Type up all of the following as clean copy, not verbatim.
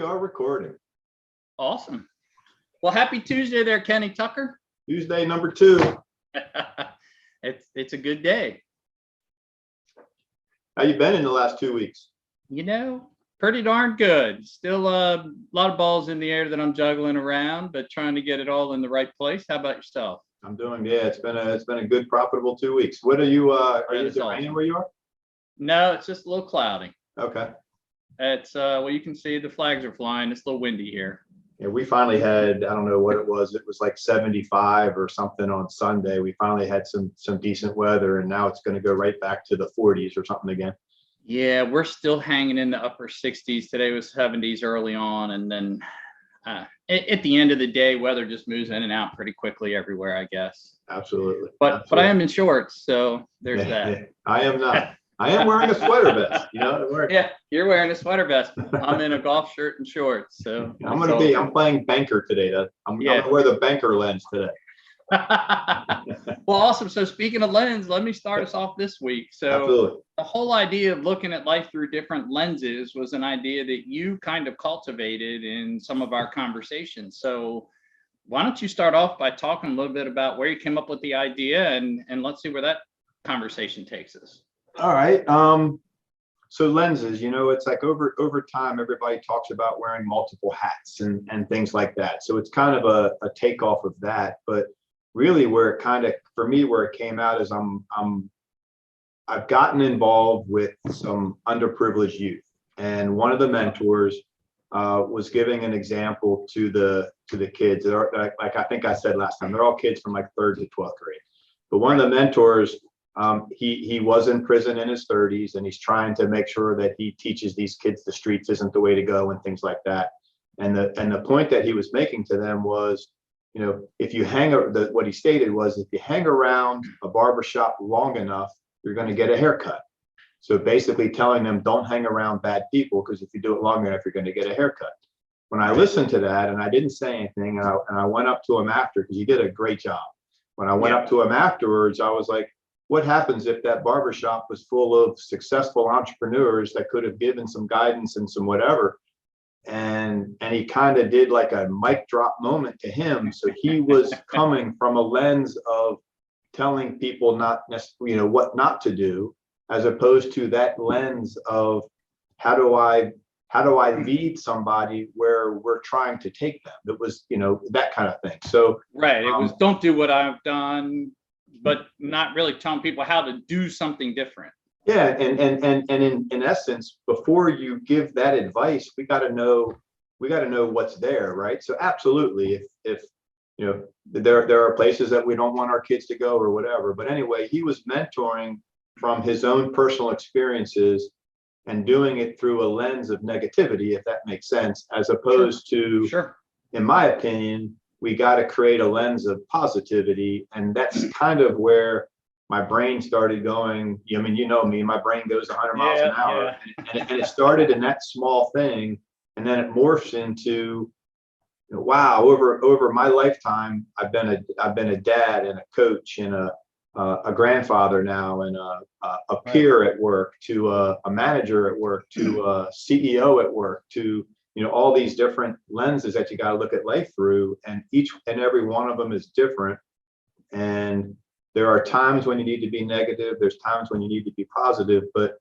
are recording. Awesome. Well, happy Tuesday there, Kenny Tucker. Tuesday number 2. It's a good day. How you been in the last 2 weeks? Pretty darn good. Still a lot of balls in the air that I'm juggling around, but trying to get it all in the right place. How about yourself? I'm doing, yeah, it's been a good, profitable 2 weeks. What are you, are you in awesome. where you are? No, it's just a little cloudy. Okay. It's, well, you can see the flags are flying. It's a little windy here. Yeah, we finally had, I don't know what it was like 75 or something on Sunday. We finally had some decent weather, and now it's going to go right back to the 40s or something again. Yeah, we're still hanging in the upper 60s. Today was 70s early on, and then at the end of the day, weather just moves in and out pretty quickly everywhere, I guess. Absolutely. But I am in shorts, so there's that. Yeah. I am not. I am wearing a sweater vest. Yeah, you're wearing a sweater vest. I'm in a golf shirt and shorts. So I'm playing banker today. I'm gonna wear the banker lens today. Well, awesome. So speaking of lens, let me start us off this week. So Absolutely. The whole idea of looking at life through different lenses was an idea that you kind of cultivated in some of our conversations. So why don't you start off by talking a little bit about where you came up with the idea, and let's see where that conversation takes us. All right. So lenses, it's like over time, everybody talks about wearing multiple hats and things like that. So it's kind of a takeoff of that. But really where it came out is I've gotten involved with some underprivileged youth. And one of the mentors was giving an example to the kids. They're, like I think I said last time, they're all kids from like 3rd to 12th grade. But one of the mentors, he was in prison in his 30s, and he's trying to make sure that he teaches these kids the streets isn't the way to go and things like that. And the point that he was making to them was, if you what he stated was, if you hang around a barbershop long enough, you're going to get a haircut. So basically telling them, don't hang around bad people, because if you do it long enough, you're going to get a haircut. When I listened to that and I didn't say anything, and I went up to him after, because he did a great job. When I went up to him afterwards, I was like, what happens if that barbershop was full of successful entrepreneurs that could have given some guidance and some whatever? And he kind of did like a mic drop moment to him. So he was coming from a lens of telling people not necessarily, what not to do, as opposed to that lens of how do I lead somebody where we're trying to take them. It was, that kind of thing. So right, it was don't do what I've done, but not really telling people how to do something different. Yeah, and in essence, before you give that advice, we got to know what's there, right? So absolutely, if there are places that we don't want our kids to go or whatever. But anyway, he was mentoring from his own personal experiences and doing it through a lens of negativity, if that makes sense, as opposed to, in my opinion, we got to create a lens of positivity. And that's kind of where my brain started going. I mean, me, my brain goes 100 miles an hour. And it started in that small thing. And then it morphs into, wow, over my lifetime, I've been a dad and a coach and a grandfather now, and a peer at work, to a manager at work, to a CEO at work, to all these different lenses that you got to look at life through, and each and every one of them is different. And there are times when you need to be negative, there's times when you need to be positive. But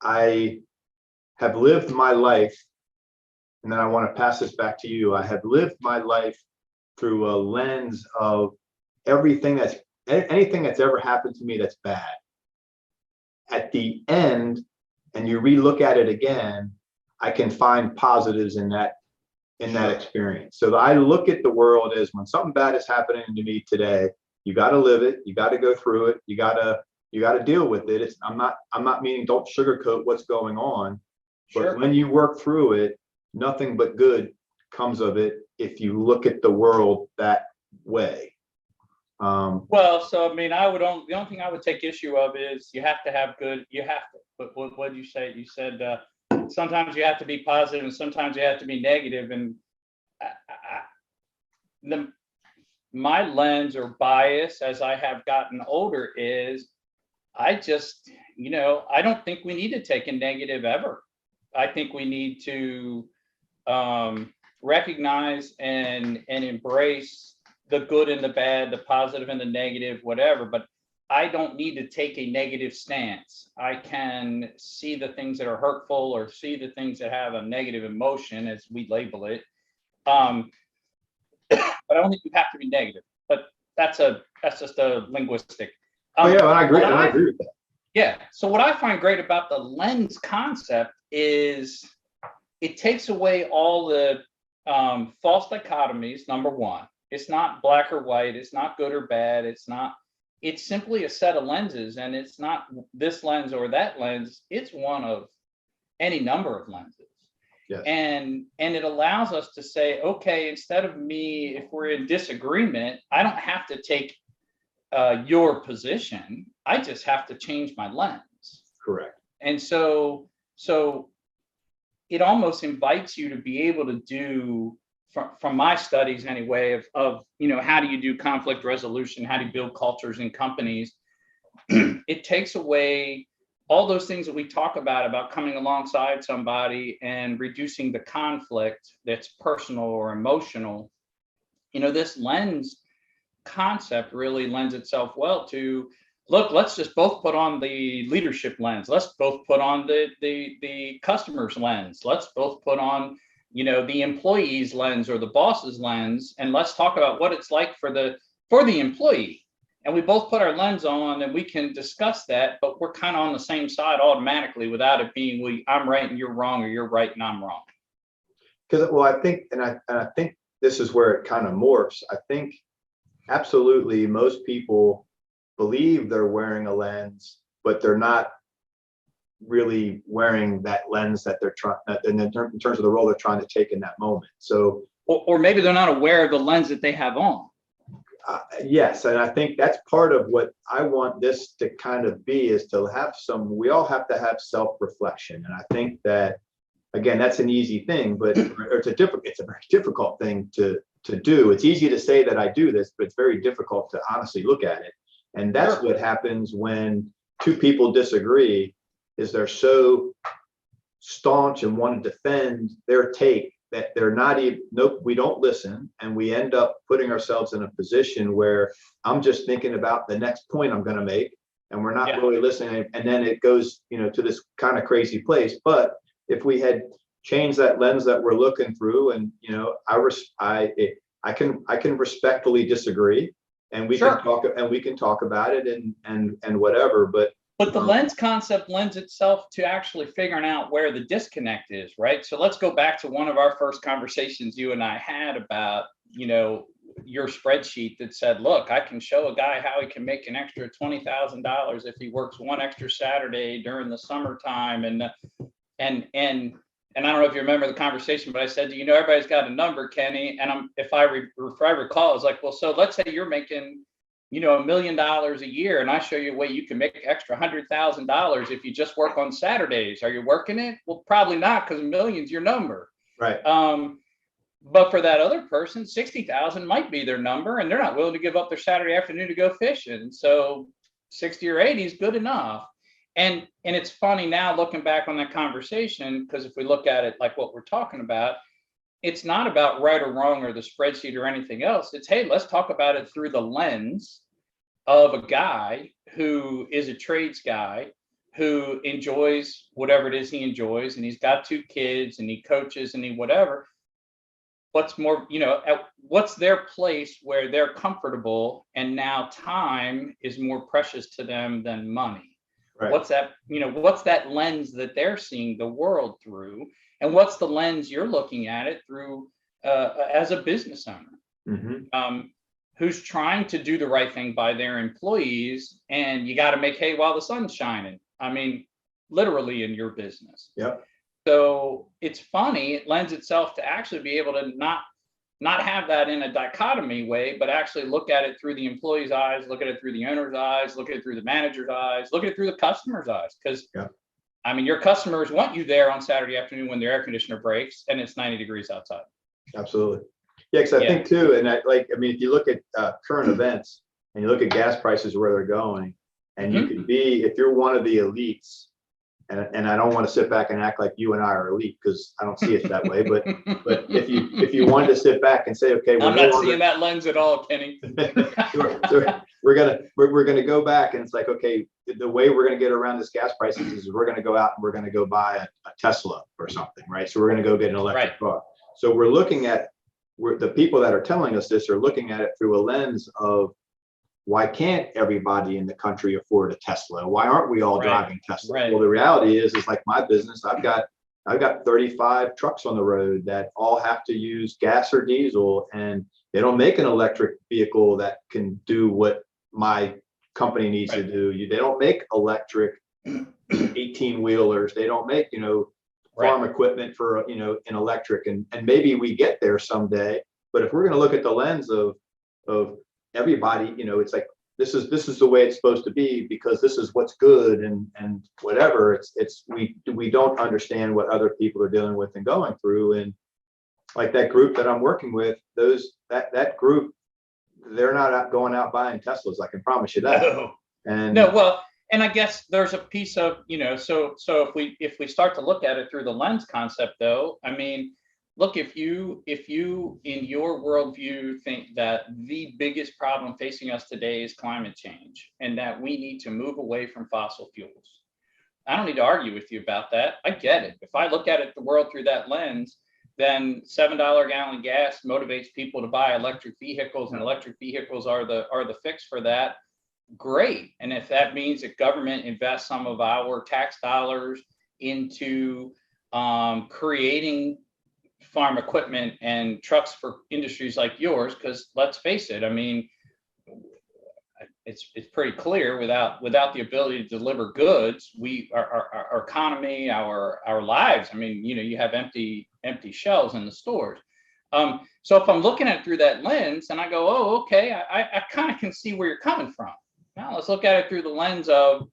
I have lived my life, and then I want to pass this back to you. I have lived my life through a lens of anything that's ever happened to me that's bad. At the end, and you relook at it again, I can find positives in that experience. So I look at the world as, when something bad is happening to me today, you got to live it, you got to go through it, you got to deal with it. I'm not meaning don't sugarcoat what's going on, but when you work through it, nothing but good comes of it if you look at the world that way. Well, so I mean, the only thing I would take issue of is you have to have good. But what did you say? You said sometimes you have to be positive and sometimes you have to be negative. And my lens or bias as I have gotten older is, I just, I don't think we need to take a negative ever. I think we need to recognize and embrace the good and the bad, the positive and the negative, whatever, but I don't need to take a negative stance. I can see the things that are hurtful or see the things that have a negative emotion, as we label it. But I don't think you have to be negative. But that's just a linguistic. Oh yeah, I agree. What I agree with that. Yeah. So what I find great about the lens concept is it takes away all the false dichotomies. Number one, it's not black or white. It's not good or bad. It's simply a set of lenses, and it's not this lens or that lens. It's one of any number of lenses. Yes. And it allows us to say, okay, instead of me, if we're in disagreement, I don't have to take your position. I just have to change my lens. Correct. And so it almost invites you to be able to do, from my studies anyway, of how do you do conflict resolution, how do you build cultures in companies. It takes away all those things that we talk about coming alongside somebody and reducing the conflict that's personal or emotional. This lens concept really lends itself well to, look, let's just both put on the leadership lens. Let's both put on the customer's lens. Let's both put on, the employee's lens or the boss's lens. And let's talk about what it's like for the employee. And we both put our lens on and we can discuss that, but we're kind of on the same side automatically without it being, I'm right and you're wrong, or you're right and I'm wrong. Because, well, I think this is where it kind of morphs. I think absolutely most people believe they're wearing a lens, but they're not really wearing that lens that they're trying, in terms of the role they're trying to take in that moment. So, or maybe they're not aware of the lens that they have on. Yes, and I think that's part of what I want this to kind of be, is to have we all have to have self-reflection. And I think that, again, that's an easy thing, but it's a very difficult thing to do. It's easy to say that I do this, but it's very difficult to honestly look at it. And that's Sure. what happens when two people disagree, is they're so staunch and want to defend their take that they're not even, nope, we don't listen. And we end up putting ourselves in a position where I'm just thinking about the next point I'm going to make, and we're not really listening. And then it goes, to this kind of crazy place. But if we had changed that lens that we're looking through, and, I can respectfully disagree, and we Sure. can talk about it and whatever, but the lens concept lends itself to actually figuring out where the disconnect is, right? So let's go back to one of our first conversations you and I had about, your spreadsheet that said, look, I can show a guy how he can make an extra $20,000 if he works one extra Saturday during the summertime. And I don't know if you remember the conversation, but I said, everybody's got a number, Kenny. And if I recall, I was like, well, so let's say you're making, $1 million a year, and I show you a way you can make extra $100,000 if you just work on Saturdays. Are you working it? Well, probably not, because $1 million's your number. right. But for that other person, 60,000 might be their number, and they're not willing to give up their Saturday afternoon to go fishing. So 60 or 80 is good enough. And it's funny now looking back on that conversation, because if we look at it like what we're talking about, it's not about right or wrong or the spreadsheet or anything else. It's, hey, let's talk about it through the lens of a guy who is a trades guy who enjoys whatever it is he enjoys, and he's got 2 kids and he coaches and he whatever. What's more, what's their place where they're comfortable, and now time is more precious to them than money. Right. What's that lens that they're seeing the world through? And what's the lens you're looking at it through as a business owner, who's trying to do the right thing by their employees? And you got to make hay while the sun's shining. I mean, literally in your business. Yep. So it's funny. It lends itself to actually be able to not have that in a dichotomy way, but actually look at it through the employee's eyes, look at it through the owner's eyes, look at it through the manager's eyes, look at it through the customer's eyes. Because your customers want you there on Saturday afternoon when their air conditioner breaks and it's 90 degrees outside. Absolutely. Yeah, because I think too, and if you look at current events and you look at gas prices where they're going, and you could be, if you're one of the elites, and I don't want to sit back and act like you and I are elite, because I don't see it that way. But if you wanted to sit back and say, okay, I'm not seeing that lens at all, Kenny. so we're gonna go back, and it's like, okay, the way we're gonna get around this gas prices is we're gonna go out and we're gonna go buy a Tesla or something, right? So we're gonna go get an electric car. So we're looking at, the people that are telling us this are looking at it through a lens of, why can't everybody in the country afford a Tesla? Why aren't we all driving Tesla? Well, the reality is like my business, I've got 35 trucks on the road that all have to use gas or diesel, and they don't make an electric vehicle that can do what my company needs to do. They don't make electric 18 wheelers. They don't make, farm equipment for, in electric, and maybe we get there someday. But if we're going to look at the lens of everybody, it's like, this is the way it's supposed to be, because this is what's good, and whatever, we don't understand what other people are dealing with and going through. And like that group that I'm working with, that group, they're not going out buying Teslas, I can promise you that. And I guess there's a piece of, so if we start to look at it through the lens concept, though, I mean, look, if you in your worldview think that the biggest problem facing us today is climate change, and that we need to move away from fossil fuels, I don't need to argue with you about that. I get it. If I look at the world through that lens, then $7 a gallon gas motivates people to buy electric vehicles, and electric vehicles are the fix for that. Great. And if that means that government invests some of our tax dollars into creating farm equipment and trucks for industries like yours, because let's face it, I mean, it's pretty clear, without the ability to deliver goods, our economy, our lives, I mean, you have empty shelves in the stores. So if I'm looking at it through that lens, and I go, oh, okay, I kind of can see where you're coming from. Now let's look at it through the lens of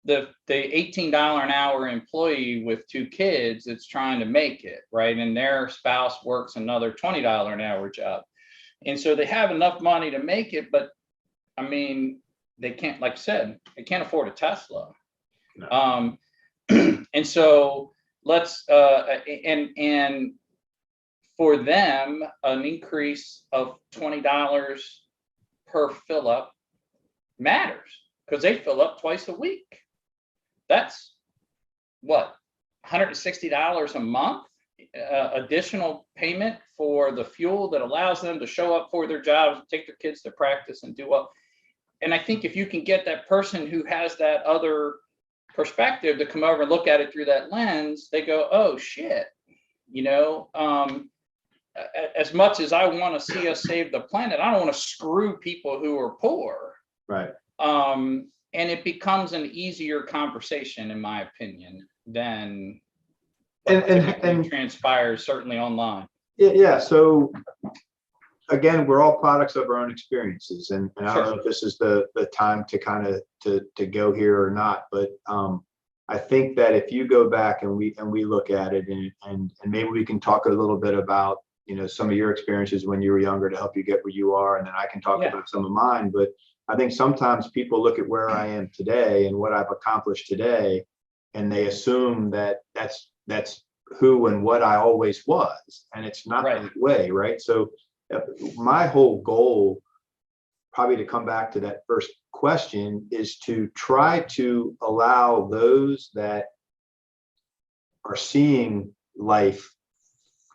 the $18 an hour employee with 2 kids that's trying to make it, right? And their spouse works another $20 an hour job. And so they have enough money to make it, but I mean, they can't, like I said, they can't afford a Tesla. No. And so let's, and for them, an increase of $20 per fill up matters, because they fill up twice a week. That's what, $160 a month additional payment for the fuel that allows them to show up for their jobs, take their kids to practice, and do well. And I think if you can get that person who has that other perspective to come over and look at it through that lens, they go, oh shit, as much as I want to see us save the planet, I don't want to screw people who are poor. Right. And it becomes an easier conversation, in my opinion, than and transpires, certainly online. Yeah. So again, we're all products of our own experiences, and I don't know if this is the time to kind of to go here or not, but I think that if you go back and we look at it, and maybe we can talk a little bit about some of your experiences when you were younger to help you get where you are, and then I can talk about some of mine. But I think sometimes people look at where I am today and what I've accomplished today, and they assume that that's who and what I always was, and it's not that way, right? So my whole goal, probably to come back to that first question, is to try to allow those that are seeing life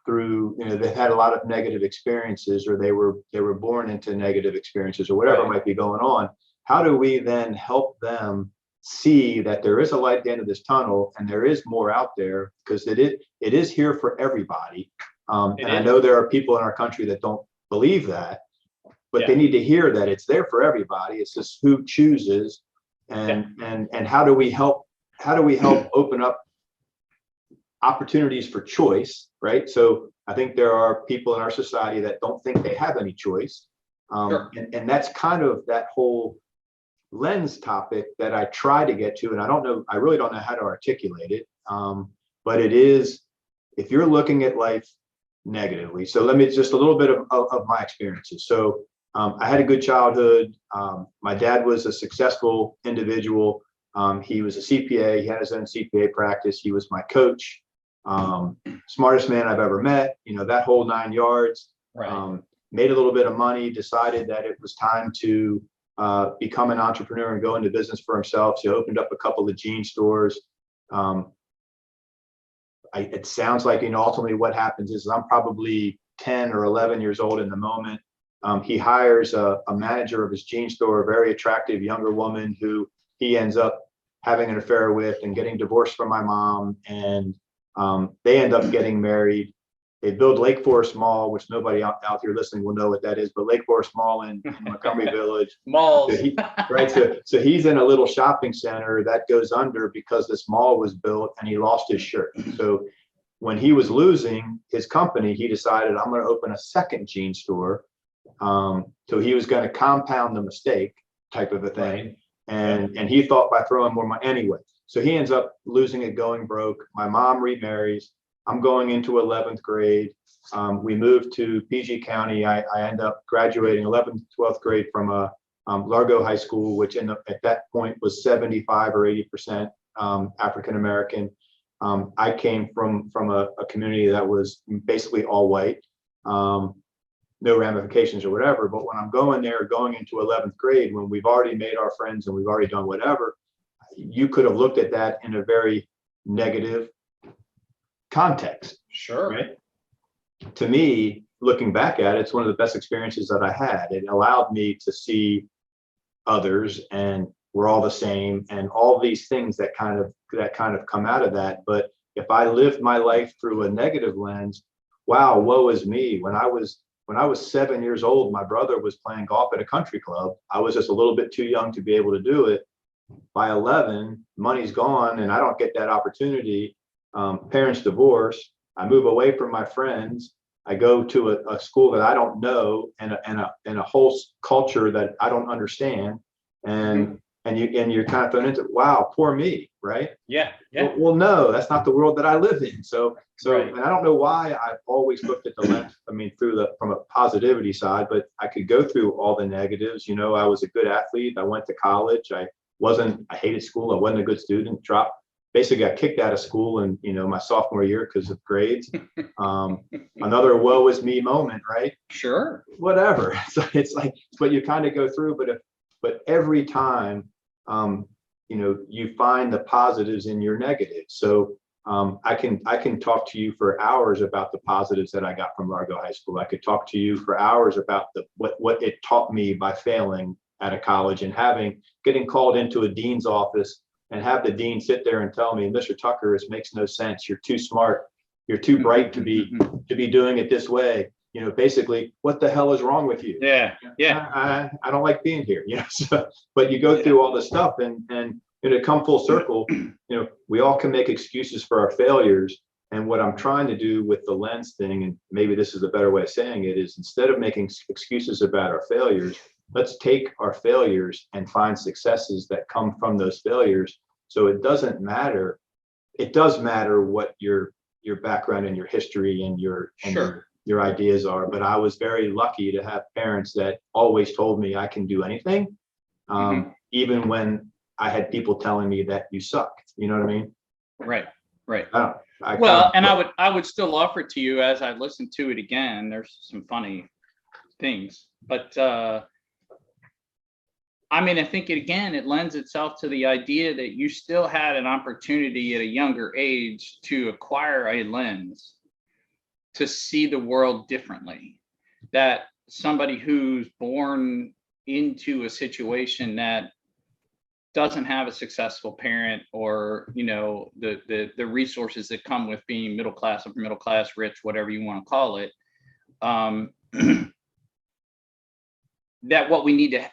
through, they've had a lot of negative experiences, or they were born into negative experiences, or whatever might be going on. How do we then help them see that there is a light at the end of this tunnel, and there is more out there, because it is here for everybody. And I know there are people in our country that don't believe that, but they need to hear that it's there for everybody. It's just who chooses, and how do we help open up opportunities for choice, right? So I think there are people in our society that don't think they have any choice. And that's kind of that whole lens topic that I try to get to, and I really don't know how to articulate it. But it is, if you're looking at life negatively. So let me just a little bit of my experiences. So I had a good childhood. My dad was a successful individual. He was a CPA. He had his own CPA practice. He was my coach. Smartest man I've ever met, that whole 9 yards. Right. Made a little bit of money, decided that it was time to become an entrepreneur and go into business for himself. So he opened up a couple of jean stores. It sounds like, ultimately what happens is I'm probably 10 or 11 years old in the moment. He hires a manager of his jean store, a very attractive younger woman who he ends up having an affair with and getting divorced from my mom. And they end up getting married. They build Lake Forest Mall, which nobody out here listening will know what that is, but Lake Forest Mall in Montgomery Village. Malls. So right. So he's in a little shopping center that goes under because this mall was built and he lost his shirt. So when he was losing his company, he decided, I'm going to open a second jean store. So he was going to compound the mistake type of a thing. Right. And he thought by throwing more money anyway. So he ends up losing it, going broke. My mom remarries. I'm going into 11th grade. We moved to PG County. I end up graduating 11th, 12th grade from Largo High School, which at that point was 75 or 80% African-American. I came from a community that was basically all white, no ramifications or whatever. But when I'm going into 11th grade, when we've already made our friends and we've already done whatever, you could have looked at that in a very negative context. Sure. Right. To me, looking back at it, it's one of the best experiences that I had. It allowed me to see others and we're all the same and all these things that kind of come out of that. But if I lived my life through a negative lens, wow, woe is me. When I was 7 years old, my brother was playing golf at a country club. I was just a little bit too young to be able to do it. By 11, money's gone and I don't get that opportunity. Parents divorce. I move away from my friends. I go to a school that I don't know and a whole culture that I don't understand. And you're kind of thrown into, wow, poor me, right? Yeah. Well, no, that's not the world that I live in. So Right. And I don't know why I've always looked at the lens. I mean, from a positivity side, but I could go through all the negatives. I was a good athlete. I went to college. I hated school. I wasn't a good student. Basically got kicked out of school in my sophomore year because of grades. Another woe is me moment, right? Sure. Whatever. So it's like it's what you kind of go through, but every time you find the positives in your negatives. So I can talk to you for hours about the positives that I got from Largo High School. I could talk to you for hours about what it taught me by failing at a college and getting called into a dean's office and have the dean sit there and tell me, Mr. Tucker, this makes no sense. You're too smart. You're too bright to be doing it this way. Basically, what the hell is wrong with you? Yeah. I don't like being here. So, but you go through all this stuff and to come full circle, we all can make excuses for our failures. And what I'm trying to do with the lens thing, and maybe this is a better way of saying it, is instead of making excuses about our failures, let's take our failures and find successes that come from those failures. So it doesn't matter. It does matter what your background and your history and your ideas are. But I was very lucky to have parents that always told me I can do anything, even when I had people telling me that you suck. You know what I mean? Right. I would still offer to you as I listen to it again. There's some funny things, but I think it lends itself to the idea that you still had an opportunity at a younger age to acquire a lens to see the world differently. That somebody who's born into a situation that doesn't have a successful parent or, the resources that come with being middle class, upper middle class, rich, whatever you want to call it, that what we need to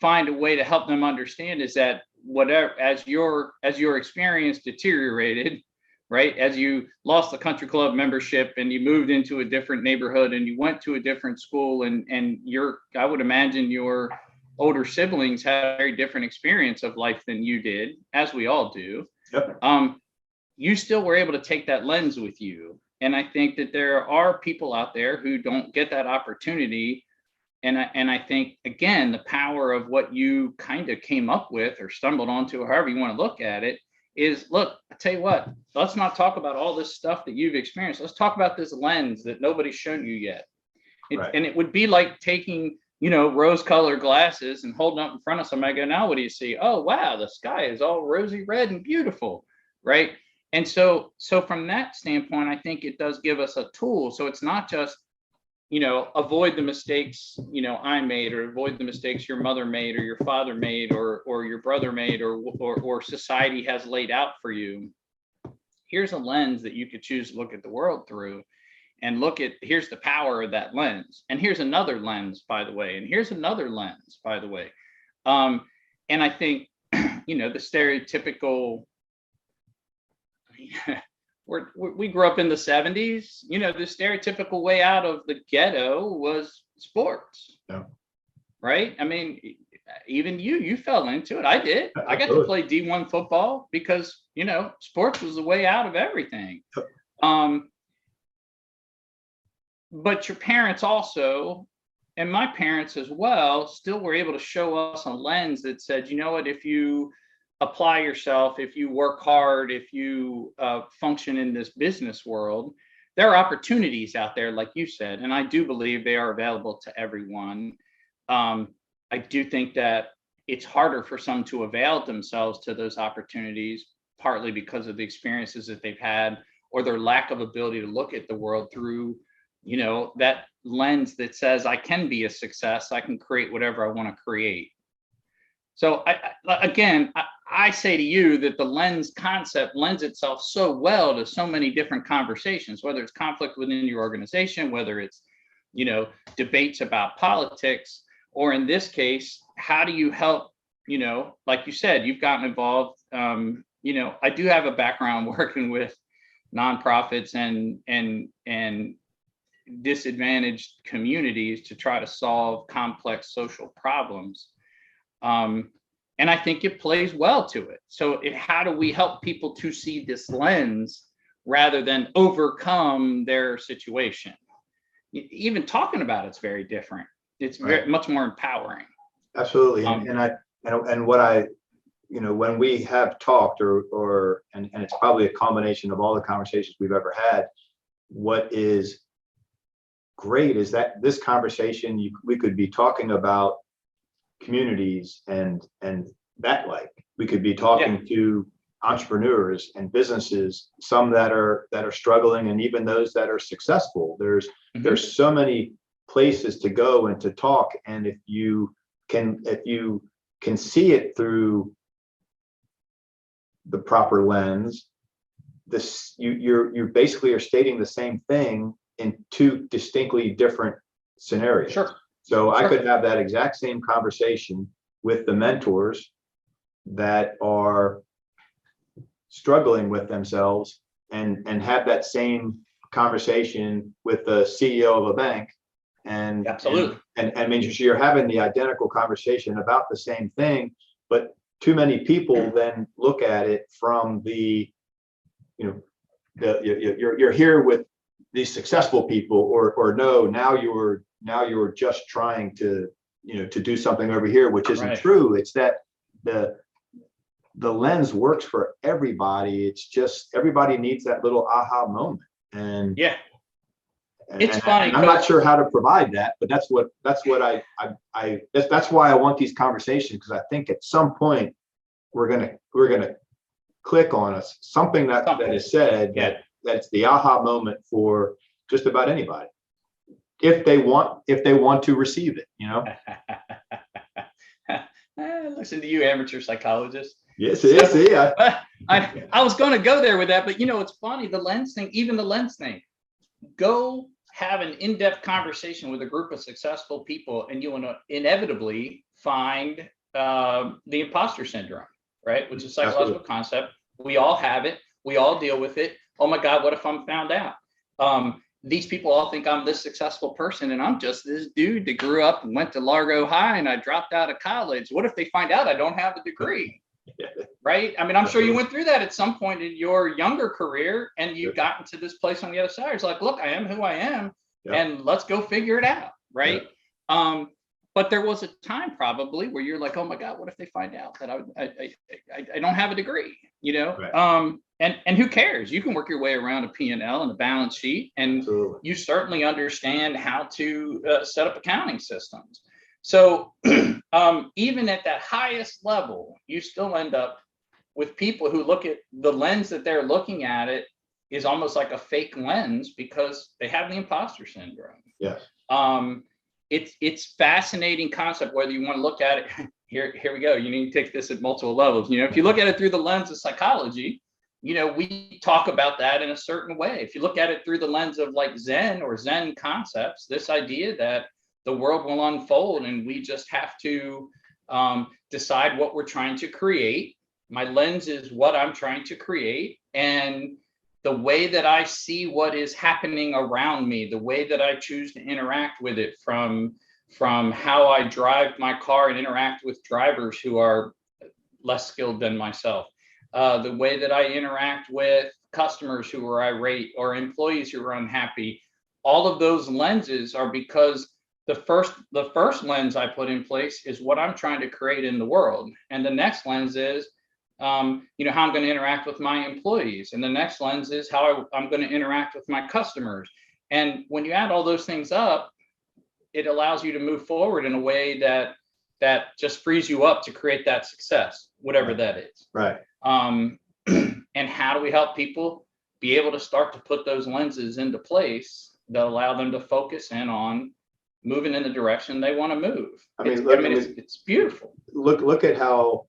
find a way to help them understand is that whatever, as your experience deteriorated, right, as you lost the country club membership and you moved into a different neighborhood and you went to a different school and I would imagine your older siblings had a very different experience of life than you did, as we all do. Yep. You still were able to take that lens with you. And I think that there are people out there who don't get that opportunity I think, again, the power of what you kind of came up with or stumbled onto, or however you want to look at it, is, look, I tell you what, let's not talk about all this stuff that you've experienced. Let's talk about this lens that nobody's shown you yet. Right. And it would be like taking, rose-colored glasses and holding up in front of somebody, go, now what do you see? Oh, wow, the sky is all rosy red and beautiful, right? And so from that standpoint, I think it does give us a tool. So it's not just, avoid the mistakes, I made, or avoid the mistakes your mother made, or your father made, or your brother made, or society has laid out for you. Here's a lens that you could choose to look at the world through, and here's the power of that lens. And here's another lens, by the way. And here's another lens, by the way. And I think, the stereotypical, we grew up in the 70s, the stereotypical way out of the ghetto was sports. Yeah. Right? I mean, even you fell into it. I did. I got to play D1 football because, sports was the way out of everything. But your parents also, and my parents as well, still were able to show us a lens that said, you know what, if you apply yourself, if you work hard, if you function in this business world, there are opportunities out there, like you said, and I do believe they are available to everyone. I do think that it's harder for some to avail themselves to those opportunities, partly because of the experiences that they've had, or their lack of ability to look at the world through, that lens that says, I can be a success, I can create whatever I want to create. So I say to you that the lens concept lends itself so well to so many different conversations, whether it's conflict within your organization, whether it's, debates about politics, or in this case, how do you help, like you said, you've gotten involved. I do have a background working with nonprofits and disadvantaged communities to try to solve complex social problems. And I think it plays well to it. So how do we help people to see this lens rather than overcome their situation? Even talking about it's very different. It's very much more empowering. Absolutely. And what I, when we have talked and it's probably a combination of all the conversations we've ever had, what is great is that this conversation, we could be talking about communities and that, like, we could be talking to entrepreneurs and businesses, some that are struggling, and even those that are successful. There's so many places to go and to talk, and if you can see it through the proper lens, you basically are stating the same thing in two distinctly different scenarios. Sure. So I could have that exact same conversation with the mentors that are struggling with themselves, and have that same conversation with the CEO of a bank. And absolutely. And I mean, you're having the identical conversation about the same thing, but too many people then look at it from the, you're here with these successful people, or no, now you're just trying to do something over here, which isn't true. It's that the lens works for everybody. It's just everybody needs that little aha moment. And it's funny. I'm not sure how to provide that, but that's why I want these conversations, because I think at some point we're gonna click on something that is said that's the aha moment for just about anybody, if they want to receive it. Listen to you, amateur psychologist. Yes, it is. Yeah. I was going to go there with that, but it's funny, the lens thing, even the lens thing. Go have an in-depth conversation with a group of successful people, and you will inevitably find the imposter syndrome, right? Which is a psychological concept. We all have it. We all deal with it. Oh my God, what if I'm found out? These people all think I'm this successful person, and I'm just this dude that grew up and went to Largo High, and I dropped out of college. What if they find out I don't have the degree? Right? I mean, I'm sure you went through that at some point in your younger career, and you've gotten to this place on the other side. It's like, look, I am who I am, and let's go figure it out. Right. But there was a time probably where you're like, oh my God, what if they find out that I don't have a degree, you know? Right. And who cares? You can work your way around a P&L and a balance sheet, and Absolutely. you certainly understand how to set up accounting systems. So even at that highest level, you still end up with people who look at the lens that they're looking at it is almost like a fake lens because they have the imposter syndrome. Yes. It's fascinating concept, whether you want to look at it. Here we go. You need to take this at multiple levels. You know, if you look at it through the lens of psychology, you know, we talk about that in a certain way. If you look at it through the lens of like Zen or Zen concepts, this idea that the world will unfold and we just have to decide what we're trying to create. My lens is what I'm trying to create, and the way that I see what is happening around me, the way that I choose to interact with it, from how I drive my car and interact with drivers who are less skilled than myself, the way that I interact with customers who are irate or employees who are unhappy. All of those lenses are because the first lens I put in place is what I'm trying to create in the world, and the next lens is you know, how I'm going to interact with my employees. And the next lens is how I'm going to interact with my customers. And when you add all those things up, it allows you to move forward in a way that just frees you up to create that success, whatever that is. Right. And how do we help people be able to start to put those lenses into place that allow them to focus in on moving in the direction they want to move? It's beautiful. Look at how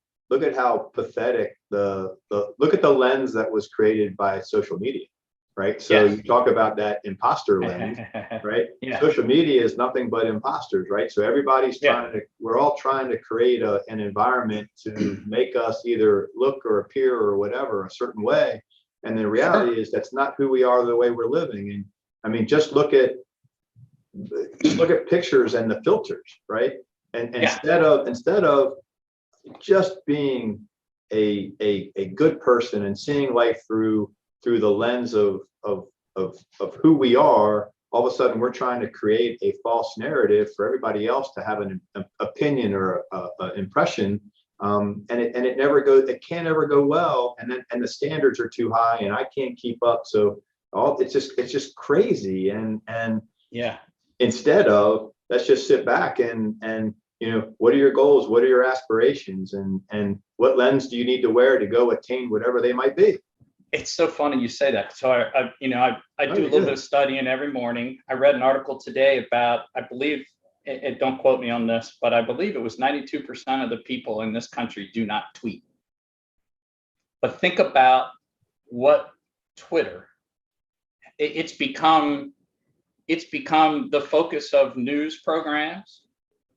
pathetic look at the lens that was created by social media, right? So Yes. you talk about that imposter lens, right? Yeah. Social media is nothing but imposters, right? So we're all trying to create an environment to make us either look or appear or whatever a certain way. And the reality is that's not who we are, the way we're living. And I mean, just look at pictures and the filters, right? And instead of just being a good person and seeing life through the lens of who we are, all of a sudden we're trying to create a false narrative for everybody else to have an opinion or an impression, and it can't ever go well, and the standards are too high and I can't keep up, so it's just crazy, and yeah, instead of let's just sit back and you know, what are your goals? What are your aspirations? And what lens do you need to wear to go attain whatever they might be? It's so funny you say that. So I do a little bit of studying every morning. I read an article today about, I believe, don't quote me on this, but I believe it was 92% of the people in this country do not tweet. But think about what Twitter, it's become the focus of news programs.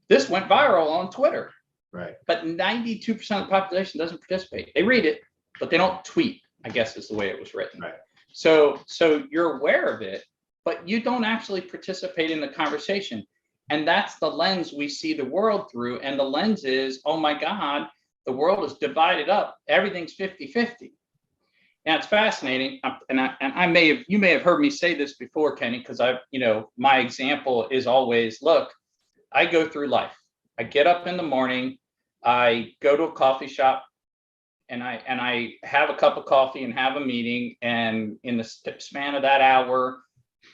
This went viral on Twitter, right? But 92% of the population doesn't participate. They read it, but they don't tweet, I guess is the way it was written. Right. So you're aware of it, but you don't actually participate in the conversation. And that's the lens we see the world through. And the lens is, oh my God, the world is divided up. Everything's 50-50. Now it's fascinating. You may have heard me say this before, Kenny, because my example is always, look, I go through life. I get up in the morning, I go to a coffee shop, and I have a cup of coffee and have a meeting. And in the span of that hour,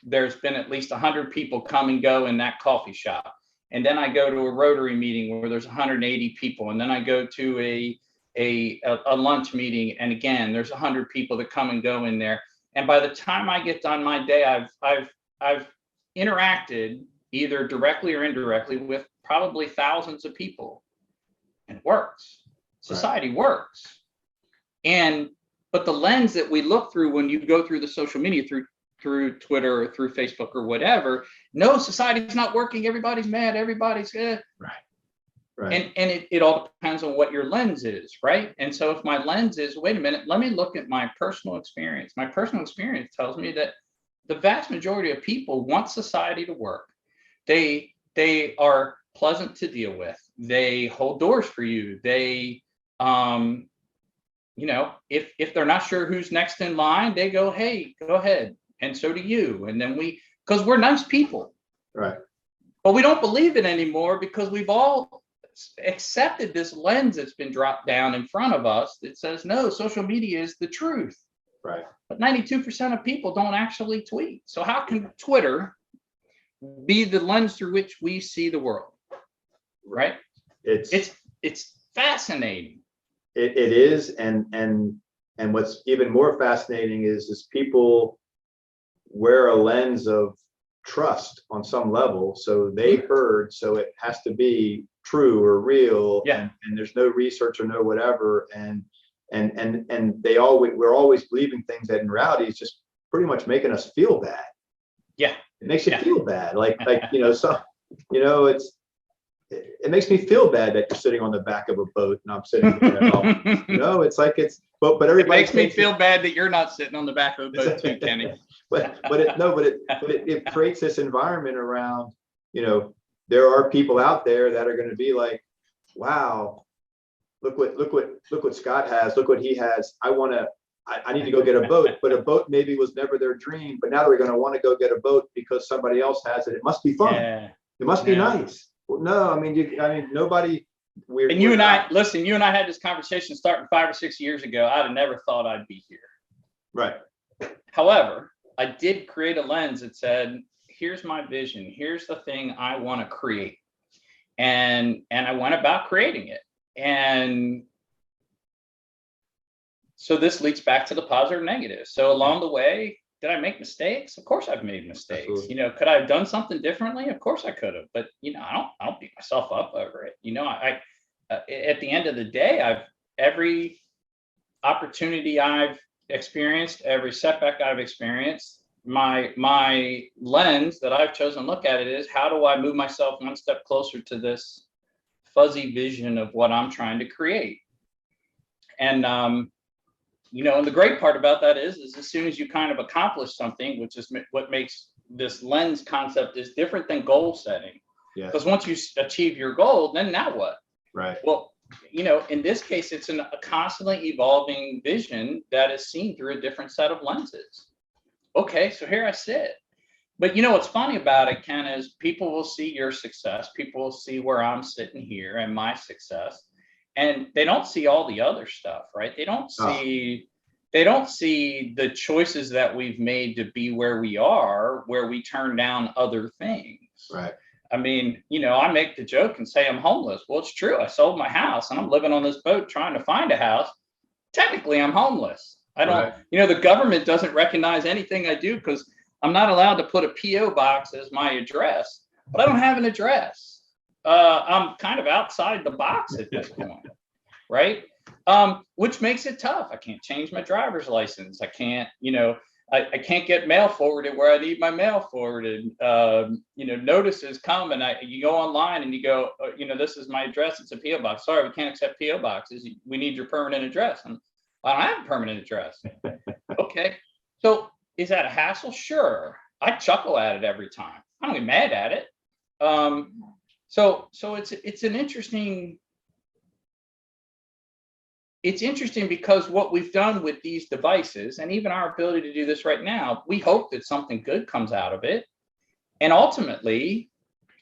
there's been at least 100 people come and go in that coffee shop. And then I go to a Rotary meeting where there's 180 people. And then I go to a lunch meeting, and again, there's 100 people that come and go in there. And by the time I get done my day, I've interacted either directly or indirectly with probably thousands of people. And it works. Society works. But the lens that we look through when you go through the social media, through Twitter or through Facebook or whatever, no, society's not working. Everybody's mad. Everybody's good. Right. And it all depends on what your lens is, right? And so if my lens is, wait a minute, let me look at my personal experience. My personal experience tells me that the vast majority of people want society to work. They are pleasant to deal with. They hold doors for you. They, if they're not sure who's next in line, they go, hey, go ahead. And so do you. And then because we're nice people. Right. But we don't believe it anymore because we've all accepted this lens that's been dropped down in front of us that says, no, social media is the truth. Right. But 92% of people don't actually tweet. So how can Twitter be the lens through which we see the world? Right? It's fascinating. It is, and what's even more fascinating is people wear a lens of trust on some level. So they heard, so it has to be true or real. Yeah. And there's no research or no whatever. And we're always believing things that in reality is just pretty much making us feel bad. Yeah. It makes you feel bad. Like, it makes me feel bad that you're sitting on the back of a boat and I'm sitting but everybody it makes me feel bad that you're not sitting on the back of a boat too, Kenny. but it creates this environment around, there are people out there that are going to be like, wow, look what Scott has, look what he has. I need to go get a boat, but a boat maybe was never their dream, but now they're going to want to go get a boat because somebody else has it. It must be fun. Yeah. It must be nice. Well, no, I mean, nobody. You and I had this conversation starting 5 or 6 years ago. I'd have never thought I'd be here. Right. However, I did create a lens that said, here's my vision. Here's the thing I want to create. And I went about creating it. And so this leads back to the positive and negative. So along the way, did I make mistakes? Of course I've made mistakes. Absolutely. Could I have done something differently? Of course I could have, but I don't beat myself up over it. I at the end of the day, every opportunity I've experienced, every setback I've experienced, my lens that I've chosen to look at it is, how do I move myself one step closer to this fuzzy vision of what I'm trying to create? And and the great part about that is as soon as you kind of accomplish something, which is what makes this lens concept is different than goal setting. Because once you achieve your goal, then now what? Right. Well, in this case, it's a constantly evolving vision that is seen through a different set of lenses. Okay, so here I sit. But what's funny about it, Ken, is people will see your success. People will see where I'm sitting here and my success. And they don't see all the other stuff, right? They don't see the choices that we've made to be where we are, where we turn down other things. Right. I mean, I make the joke and say I'm homeless. Well, it's true. I sold my house and I'm living on this boat trying to find a house. Technically, I'm homeless. I don't, the government doesn't recognize anything I do because I'm not allowed to put a P.O. box as my address, but I don't have an address. I'm kind of outside the box at this point, right? Which makes it tough. I can't change my driver's license. I can't, I can't get mail forwarded where I need my mail forwarded. Notices come and you go online and you go, this is my address. It's a P.O. box. Sorry, we can't accept P.O. boxes. We need your permanent address. And I don't have a permanent address. Okay. So is that a hassle? Sure. I chuckle at it every time. I don't get mad at it. So it's an interesting. It's interesting because what we've done with these devices and even our ability to do this right now, we hope that something good comes out of it. And ultimately,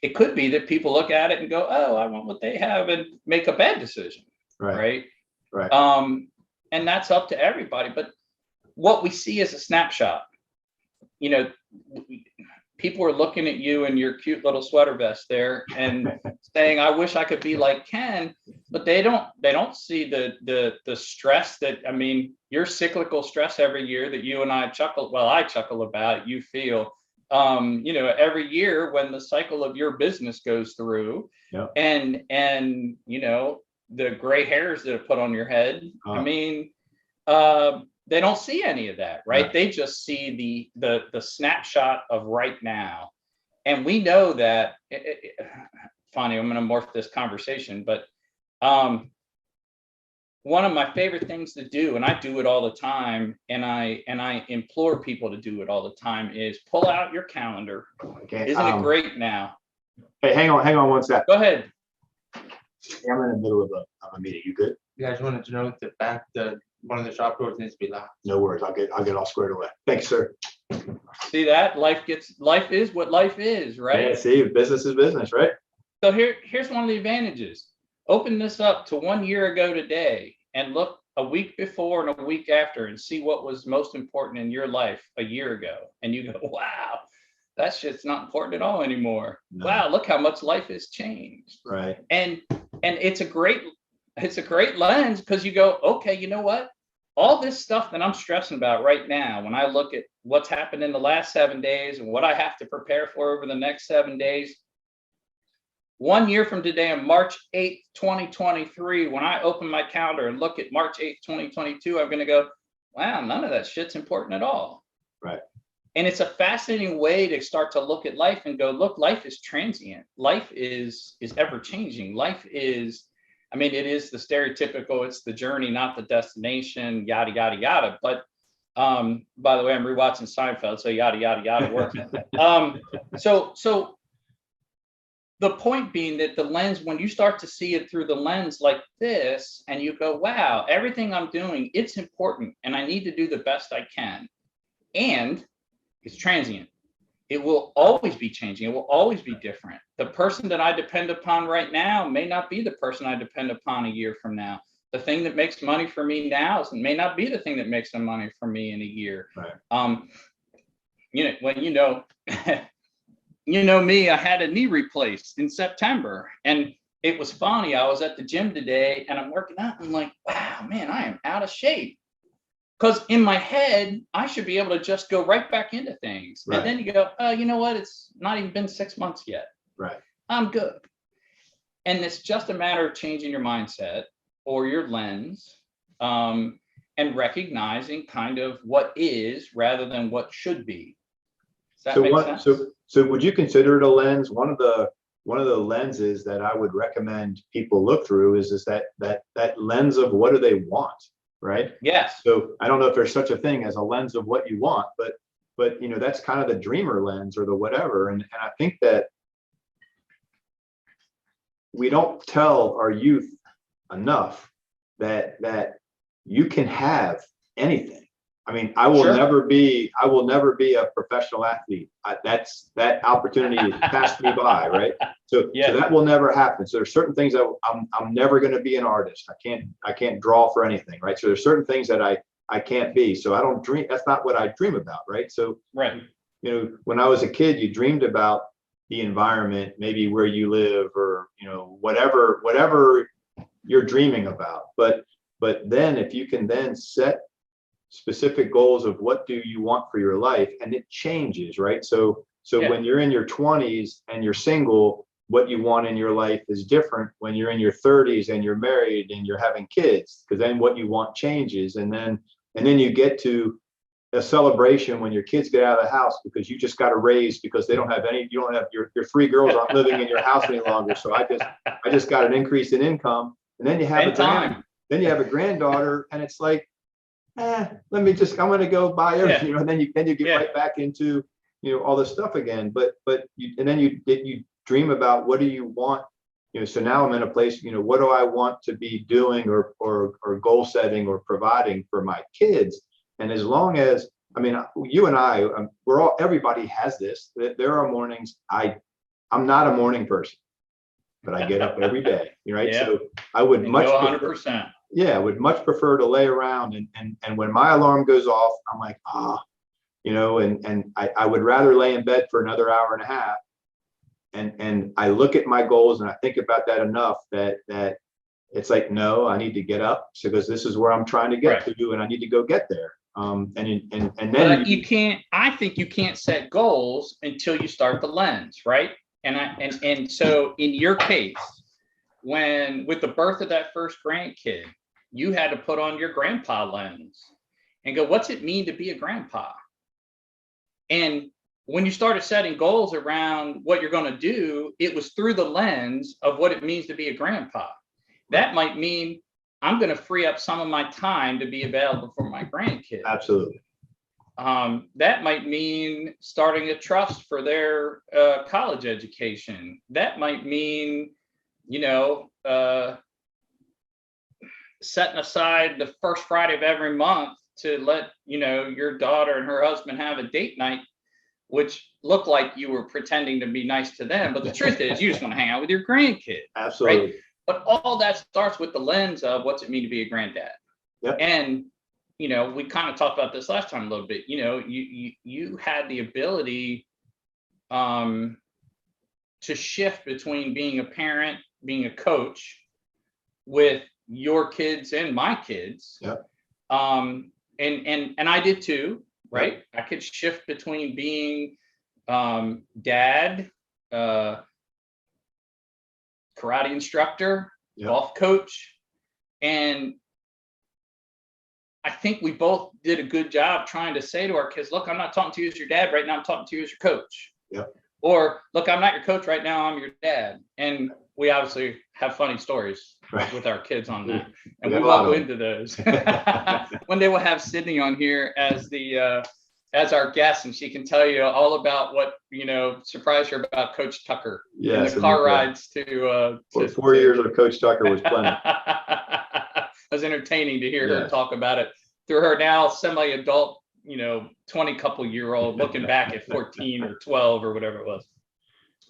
it could be that people look at it and go, oh, I want what they have and make a bad decision. Right. And that's up to everybody. But what we see is a snapshot. People are looking at you in your cute little sweater vest there and saying, I wish I could be like Ken, but they don't see the stress that, your cyclical stress every year that you and I chuckle about, you feel, every year when the cycle of your business goes through and the gray hairs that are put on your head. They don't see any of that, right? They just see the snapshot of right now. And we know that, funny, I'm going to morph this conversation, but one of my favorite things to do, and I do it all the time, and I implore people to do it all the time, is pull out your calendar. Okay. Isn't it great now? Hey, hang on one sec. Go ahead. I'm in the middle of a meeting. You good? You guys wanted to know the one of the shop doors needs to be locked. No worries. I'll get all squared away. Thanks, sir. See that? Life is what life is, right? Yeah, see, business is business, right? So here's one of the advantages. Open this up to 1 year ago today and look a week before and a week after and see what was most important in your life a year ago. And you go, wow, that shit's not important at all anymore. No. Wow, look how much life has changed. Right. And it's a great lens, because you go, okay, you know what? All this stuff that I'm stressing about right now, when I look at what's happened in the last 7 days and what I have to prepare for over the next 7 days, 1 year from today, on March 8th, 2023, when I open my calendar and look at March 8th, 2022, I'm going to go, wow, none of that shit's important at all. Right. And it's a fascinating way to start to look at life and go, look, life is transient. Life is ever changing. Life is, I mean, it is the stereotypical, it's the journey, not the destination, yada, yada, yada. But by the way, I'm rewatching Seinfeld, so yada, yada, yada works. So the point being that the lens, when you start to see it through the lens like this, and you go, wow, everything I'm doing, it's important, and I need to do the best I can. And it's transient. It will always be changing. It will always be different. The person that I depend upon right now may not be the person I depend upon a year from now. The thing that makes money for me now may not be the thing that makes some money for me in a year. Right. You know me, I had a knee replaced in September, and it was funny. I was at the gym today and I'm working out. And I'm like, wow, man, I am out of shape. Because in my head, I should be able to just go right back into things. Right. And then you go, oh, you know what? It's not even been 6 months yet. Right. I'm good. And it's just a matter of changing your mindset or your lens, and recognizing kind of what is rather than what should be. Does that make sense? So would you consider it a lens? One of the lenses that I would recommend people look through is that lens of what do they want, right? Yes. So I don't know if there's such a thing as a lens of what you want, but that's kind of the dreamer lens or the whatever. And I think that we don't tell our youth enough that you can have anything. I mean, I will never be a professional athlete. That opportunity has passed me by, right? So that will never happen. So there's certain things that I'm never going to be an artist. I can't draw for anything, right? So there's certain things that I can't be. So I don't dream. That's not what I dream about, right? So when I was a kid, you dreamed about the environment, maybe where you live, or whatever you're dreaming about. But then if you can then set specific goals of what do you want for your life, and it changes, right? So when you're in your 20s and you're single, what you want in your life is different when you're in your 30s and you're married and you're having kids, because then what you want changes. And then you get to a celebration when your kids get out of the house because you just got a raise because you don't have your 3 girls aren't living in your house any longer. So I just got an increase in income. And then you have a granddaughter, and it's like, I'm going to go buy everything, and then you get right back into, all this stuff again. But you dream about what do you want, so now I'm in a place, what do I want to be doing or goal setting or providing for my kids? And as long as, you and I, everybody has this, that there are mornings, I'm not a morning person, but I get up every day, right? Yeah. So I would much 100%. I would much prefer to lay around and when my alarm goes off, I'm like, and I would rather lay in bed for another hour and a half. And I look at my goals and I think about that enough that it's like, no, I need to get up because this is where I'm trying to get to, and I need to go get there. And then you can't. I think you can't set goals until you start the lens, right? And so in your case, with the birth of that first grandkid, you had to put on your grandpa lens and go, what's it mean to be a grandpa? And when you started setting goals around what you're going to do, it was through the lens of what it means to be a grandpa. That might mean I'm going to free up some of my time to be available for my grandkids. Absolutely. That might mean starting a trust for their college education. That might mean, setting aside the first Friday of every month to let, your daughter and her husband have a date night, which looked like you were pretending to be nice to them. But the truth is you just want to hang out with your grandkid. Absolutely. Right? But all that starts with the lens of what's it mean to be a granddad. Yep. And, we kind of talked about this last time a little bit. You had the ability to shift between being a parent, being a coach with your kids and my kids. Yep. And I did too, right? Yep. I could shift between being dad, karate instructor, yep. golf coach. And I think we both did a good job trying to say to our kids, look, I'm not talking to you as your dad right now, I'm talking to you as your coach. Yep. Or look, I'm not your coach right now, I'm your dad. And we obviously have funny stories with our kids on that. And we will go into those when they will have Sydney on here as our guest, and she can tell you all about what, surprised her about Coach Tucker. Yes, and the car rides to 4 years of Coach Tucker was plenty. It was entertaining to hear her talk about it through her now semi-adult, 20-couple-year-old looking back at 14 or 12 or whatever it was.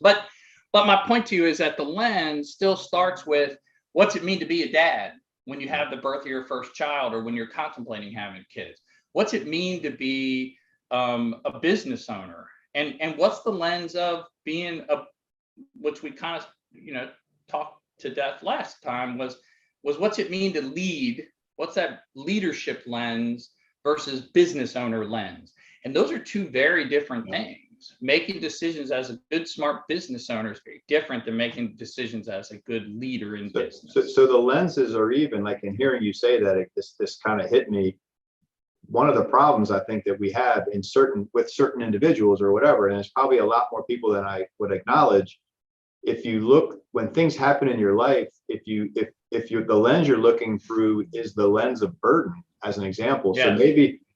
But my point to you is that the lens still starts with what's it mean to be a dad when you have the birth of your first child or when you're contemplating having kids? What's it mean to be a business owner? And what's the lens of being which we kind of, talked to death last time was what's it mean to lead? What's that leadership lens versus business owner lens? And those are two very different things. Making decisions as a good, smart business owner is very different than making decisions as a good leader in business. So the lenses are even, like in hearing you say that, this kind of hit me. One of the problems I think that we have with certain individuals or whatever, and it's probably a lot more people than I would acknowledge. If you look, when things happen in your life, if the lens you're looking through is the lens of burden, as an example. Yes. So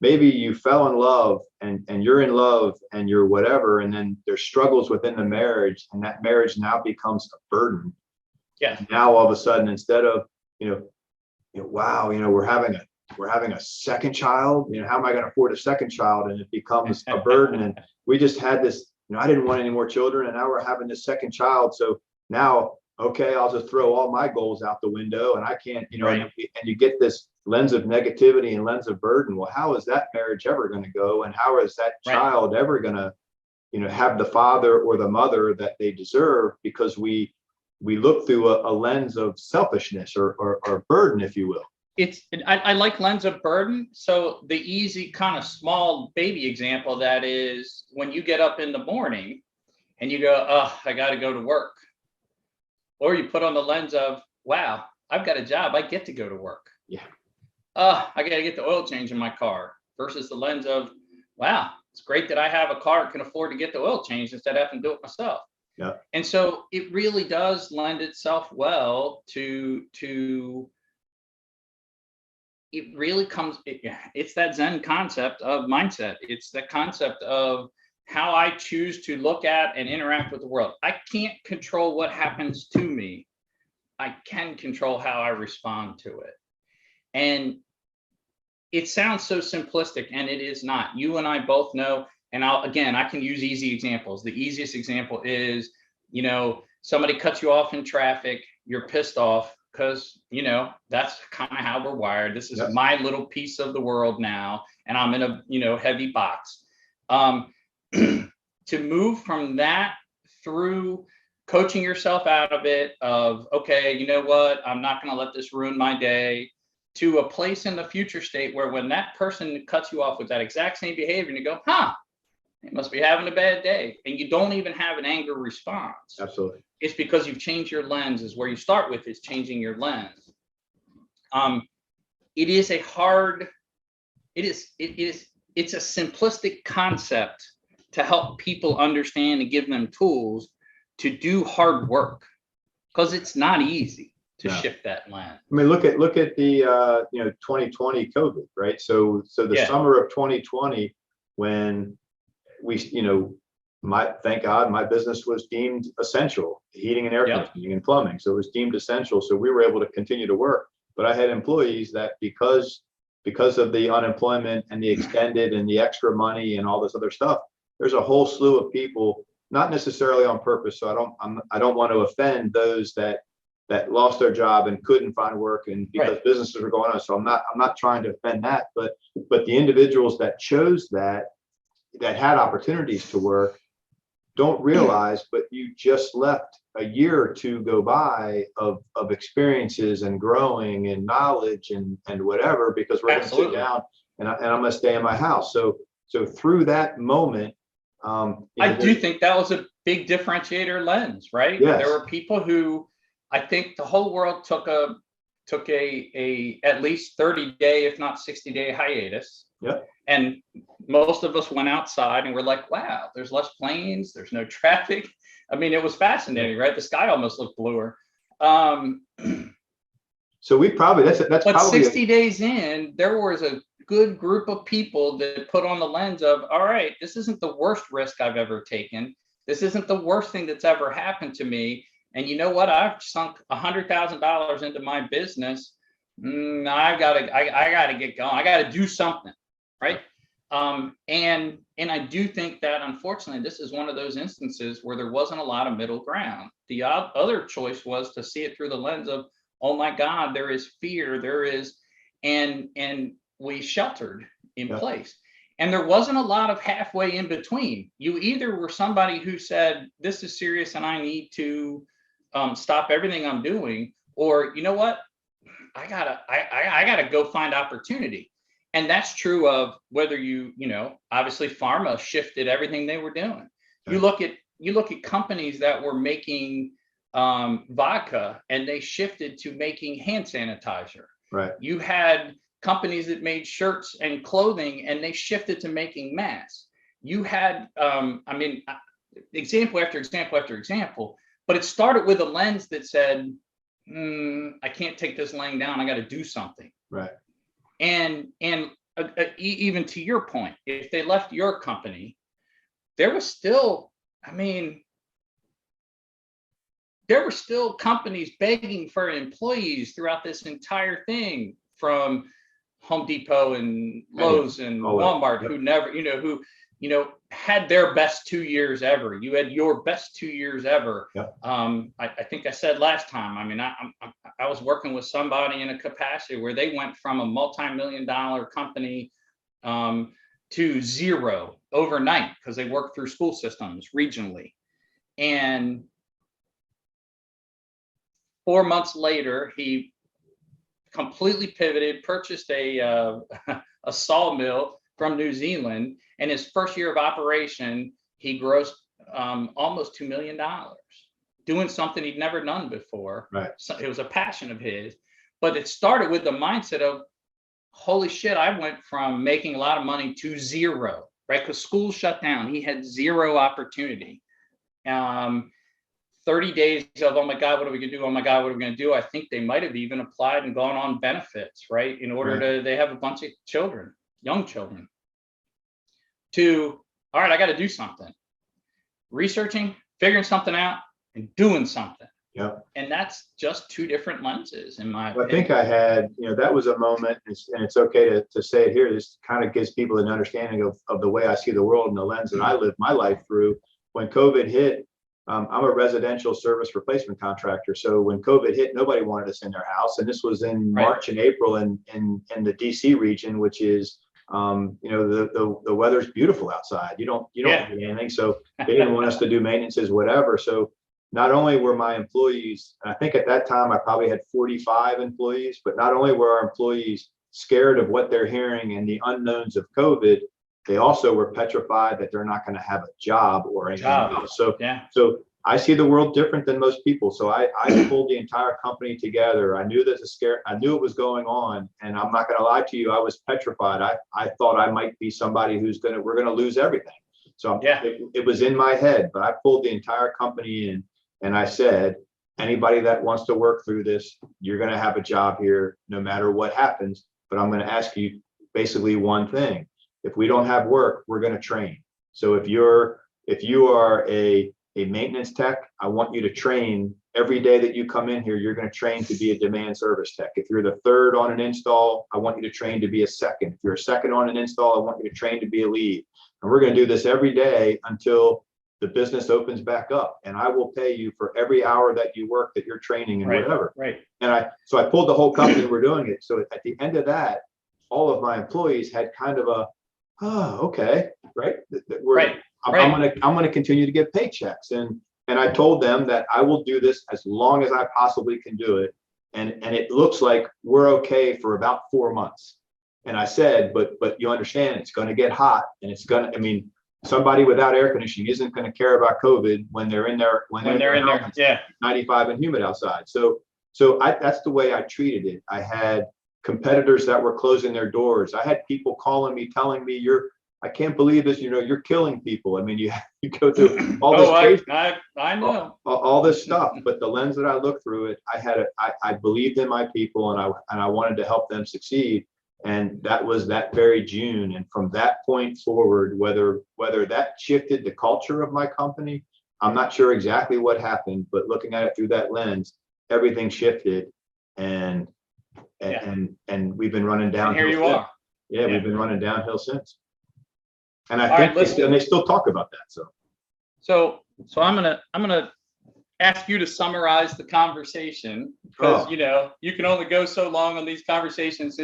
maybe you fell in love and you're in love and you're whatever, and then there's struggles within the marriage, and that marriage now becomes a burden. Yeah. And now all of a sudden, instead of, wow, we're having a second child, how am I going to afford a second child? And it becomes a burden. And we just had this, I didn't want any more children, and now we're having this second child. So now, okay, I'll just throw all my goals out the window, and I can't, right. And you get this lens of negativity and lens of burden. Well, how is that marriage ever going to go? And how is that child ever going to, have the father or the mother that they deserve? Because we look through a lens of selfishness or burden, if you will. I like lens of burden. So the easy kind of small baby example of that is when you get up in the morning and you go, oh, I got to go to work. Or you put on the lens of, wow, I've got a job, I get to go to work. Yeah. I got to get the oil change in my car, versus the lens of, wow, it's great that I have a car and can afford to get the oil change instead of having to do it myself. Yeah. And so it really does lend itself well to it really comes, it's that Zen concept of mindset. It's the concept of how I choose to look at and interact with the world. I can't control what happens to me. I can control how I respond to it. And it sounds so simplistic, and it is not. You and I both know, and I can use easy examples. The easiest example is, somebody cuts you off in traffic, you're pissed off because, that's kind of how we're wired. This is my little piece of the world now, and I'm in a, heavy box. To move from that through coaching yourself out of it, of, okay, you know what, I'm not going to let this ruin my day, to a place in the future state where when that person cuts you off with that exact same behavior, and you go, they must be having a bad day, and you don't even have an anger response. Absolutely. It's because you've changed your lens. Is where you start with, is changing your lens. It's a simplistic concept to help people understand and give them tools to do hard work, because it's not easy to shift that lens. I mean, look at the 2020 COVID, right? So the summer of 2020, when we, thank God my business was deemed essential, heating and air conditioning and plumbing. So it was deemed essential. So we were able to continue to work. but I had employees that because of the unemployment and the extended and the extra money and all this other stuff, there's a whole slew of people, not necessarily on purpose. So I don't want to offend those that lost their job and couldn't find work, and because businesses were going on. So I'm not trying to offend that, but the individuals that chose that had opportunities to work don't realize, but you just left a year or two go by of experiences and growing and knowledge and whatever, because we're going to sit down and I'm going to stay in my house. So through that moment, I do think that was a big differentiator lens, right? Yes. There were people who, I think the whole world took a at least 30-day, if not 60-day hiatus. Yeah. And most of us went outside and we're like, wow, there's less planes, there's no traffic. I mean, it was fascinating, right? The sky almost looked bluer. So we probably, that's but probably 60 days in, there was a good group of people that put on the lens of, all right, this isn't the worst risk I've ever taken. This isn't the worst thing that's ever happened to me. And you know what? I've sunk $100,000 into my business. I gotta get going. I gotta do something, right? And I do think that unfortunately, this is one of those instances where there wasn't a lot of middle ground. The other choice was to see it through the lens of, oh my God, there is fear, there is, and we sheltered in place. And there wasn't a lot of halfway in between. You either were somebody who said, this is serious and I need to stop everything I'm doing, or you know what, I gotta go find opportunity. And that's true of whether you know, obviously pharma shifted everything they were doing. You look at companies that were making vodka and they shifted to making hand sanitizer. Right. You had companies that made shirts and clothing and they shifted to making masks. You had, I mean, example after example after example, but it started with a lens that said, I can't take this laying down. I got to do something. Right. And even to your point, if they left your company, there was still, I mean, there were still companies begging for employees throughout this entire thing, from Home Depot and Lowe's and Walmart, who never, who had their best 2 years ever. You had your best 2 years ever. Yep. I think I said last time, I mean, I was working with somebody in a capacity where they went from a multi-million-dollar company to zero overnight because they worked through school systems regionally. And 4 months later, he completely pivoted, purchased a sawmill from New Zealand, and his first year of operation, he grossed almost $2 million, doing something he'd never done before. Right. So it was a passion of his, but it started with the mindset of, holy shit, I went from making a lot of money to zero, right? Because school shut down. He had zero opportunity. 30 days of, oh my God, what are we gonna do? Oh my God, what are we gonna do? I think they might have even applied and gone on benefits, right? In order to, they have a bunch of children, young children, to, all right, I got to do something. Researching, figuring something out, and doing something. Yep. And that's just two different lenses in my opinion. I think I had, that was a moment, and it's okay to say it here. This kind of gives people an understanding of the way I see the world and the lens that I live my life through. When COVID hit, I'm a residential service replacement contractor. So when COVID hit, nobody wanted us in their house. And this was in March and April in the DC region, which is, the weather's beautiful outside. You don't do anything. So they didn't want us to do maintenances, whatever. So not only were my employees, I think at that time I probably had 45 employees, but not only were our employees scared of what they're hearing and the unknowns of COVID, they also were petrified that they're not going to have a job or anything else. So I see the world different than most people. So I pulled the entire company together. I knew I knew it was going on, and I'm not going to lie to you, I was petrified. I thought I might be somebody we're going to lose everything. So it was in my head, but I pulled the entire company in, and I said, anybody that wants to work through this, you're going to have a job here no matter what happens. But I'm going to ask you basically one thing. If we don't have work, we're going to train. So if you are a maintenance tech, I want you to train every day that you come in here, you're going to train to be a demand service tech. If you're the third on an install, I want you to train to be a second. If you're a second on an install, I want you to train to be a lead. And we're going to do this every day until the business opens back up. And I will pay you for every hour that you work, that you're training and whatever. Right. And so I pulled the whole company, we're doing it. So at the end of that, all of my employees had kind of a, oh, okay, right? I'm going to continue to get paychecks. And I told them that I will do this as long as I possibly can do it. And it looks like we're okay for about 4 months. And I said, but you understand, it's going to get hot, and it's going to, I mean, somebody without air conditioning isn't going to care about COVID when they're in there, when they're in there, yeah, 95 and humid outside. So that's the way I treated it. I had competitors that were closing their doors. I had people calling me, telling me, I can't believe this, you're killing people. I mean, you go through all this I know all this stuff, but the lens that I looked through it, I believed in my people, and I wanted to help them succeed. And that was that very June. And from that point forward, whether that shifted the culture of my company, I'm not sure exactly what happened, but looking at it through that lens, everything shifted, and we've been running downhill. And here you are. Yeah, we've been running downhill since. And I think they still talk about that. So I'm gonna ask you to summarize the conversation, because you can only go so long on these conversations.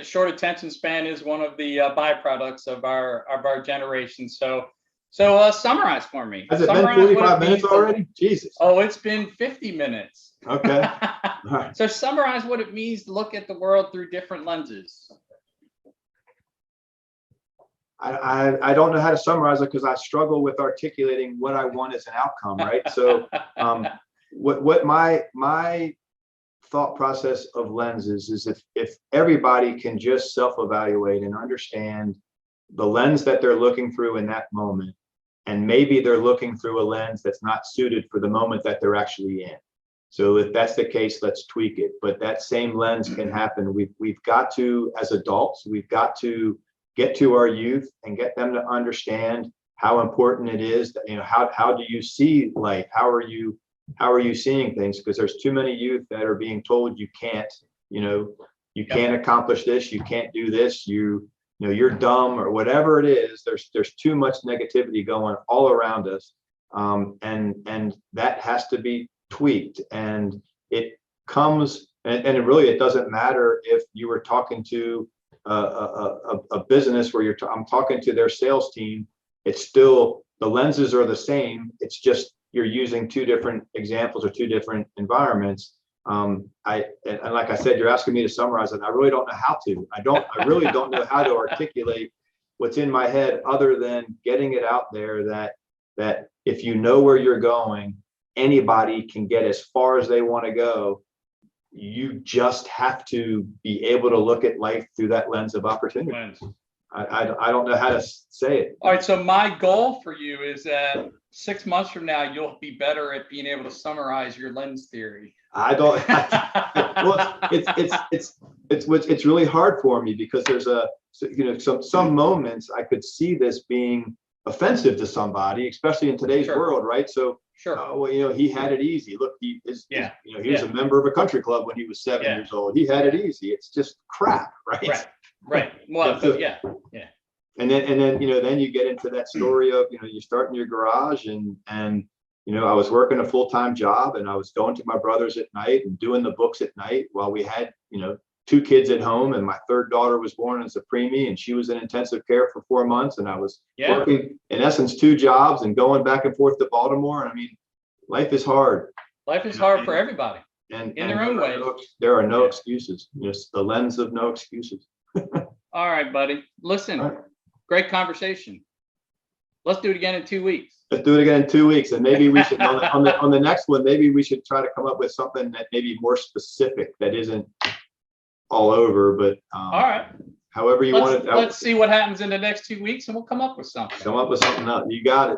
Short attention span is one of the byproducts of our generation. So summarize for me. Has it been 45 minutes already? Jesus. Oh, it's been 50 minutes. Okay. All right. So summarize what it means to look at the world through different lenses. I don't know how to summarize it, because I struggle with articulating what I want as an outcome, right? So what my thought process of lenses is, if everybody can just self-evaluate and understand the lens that they're looking through in that moment, and maybe they're looking through a lens that's not suited for the moment that they're actually in. So if that's the case, let's tweak it. But that same lens can happen. We've got to, as adults, we've got to get to our youth and get them to understand how important it is that, how do you see life? How are you seeing things? Because there's too many youth that are being told you can't, you can't accomplish this, you can't do this, you're dumb, or whatever it is. There's too much negativity going all around us. And that has to be tweaked. And it comes, and it doesn't matter if you were talking to a business where I'm talking to their sales team. It's still, the lenses are the same. It's just you're using two different examples or two different environments. And like I said, you're asking me to summarize it. I really don't know how to. I really don't know how to articulate what's in my head, other than getting it out there that if you know where you're going, anybody can get as far as they want to go. You just have to be able to look at life through that lens of opportunity. I don't know how to say it. All right. So my goal for you is that 6 months from now, you'll be better at being able to summarize your lens theory. Well, it's really hard for me, because there's some moments I could see this being offensive to somebody, especially in today's world, right? So he had it easy. Look, he was a member of a country club when he was 7 years old. He had it easy. It's just crap, right? Right. Well, yeah. And then then you get into that story of you start in your garage, and I was working a full-time job, and I was going to my brother's at night and doing the books at night while we had 2 kids at home, and my third daughter was born as a preemie, and she was in intensive care for 4 months, and I was working in essence 2 jobs and going back and forth to Baltimore. And I mean, life is hard. Life is hard for everybody, and in their own way. There are no excuses. It's the lens of no excuses. All right, buddy. Listen, great conversation. Let's do it again in 2 weeks. Let's do it again in 2 weeks, and maybe we should on the next one. Maybe we should try to come up with something that maybe more specific, that isn't all over. But all right, however you want it. Let's see what happens in the next 2 weeks, and we'll come up with something. Come up with something else. You got it.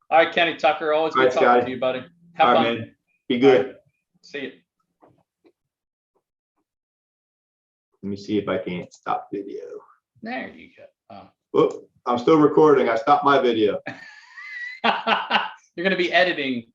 All right, Kenny Tucker. Always good talking to you, buddy. Have fun. Man. Be good. Right. See you. Let me see if I can stop video. There you go. Whoop, I'm still recording. I stopped my video. You're going to be editing